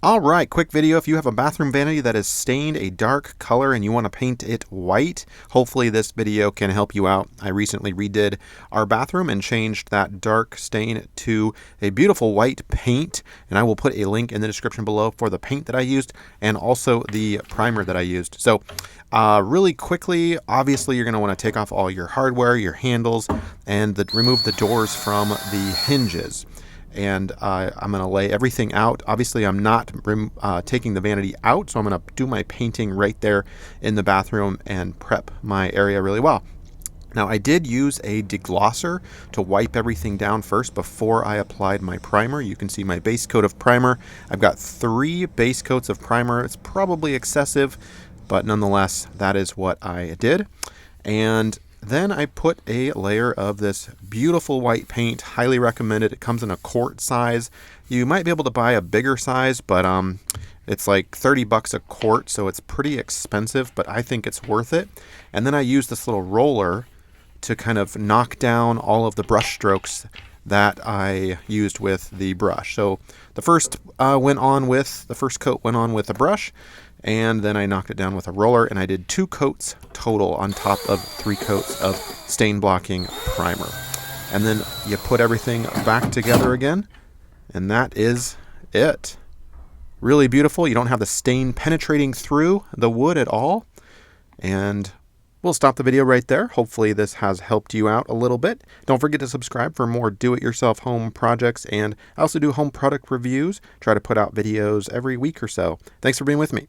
All right, quick video. If you have a bathroom vanity that is stained a dark color and you want to paint it white, hopefully this video can help you out. I recently redid our bathroom and changed that dark stain to a beautiful white paint, and I will put a link in the description below for the paint that I used and also the primer that I used. So really quickly, obviously you're going to want to take off all your hardware, your handles, and remove the doors from the hinges. And I'm going to lay everything out. Obviously, I'm not taking the vanity out, so I'm going to do my painting right there in the bathroom and prep my area really well. Now, I did use a deglosser to wipe everything down first before I applied my primer. You can see my base coat of primer. I've got 3 base coats of primer. It's probably excessive, but nonetheless, that is what I did. And then I put a layer of this beautiful white paint. Highly recommended. It comes in a quart size. You might be able to buy a bigger size, but it's like 30 bucks a quart, so it's pretty expensive, but I think it's worth it. And then I use this little roller to kind of knock down all of the brush strokes that I used with the brush. So the first coat went on with a brush, and then I knocked it down with a roller, and I did 2 coats total on top of 3 coats of stain blocking primer. And then you put everything back together again, and that is it. Really beautiful. You don't have the stain penetrating through the wood at all. And we'll stop the video right there. Hopefully this has helped you out a little bit. Don't forget to subscribe for more do-it-yourself home projects, and I also do home product reviews. Try to put out videos every week or so. Thanks for being with me.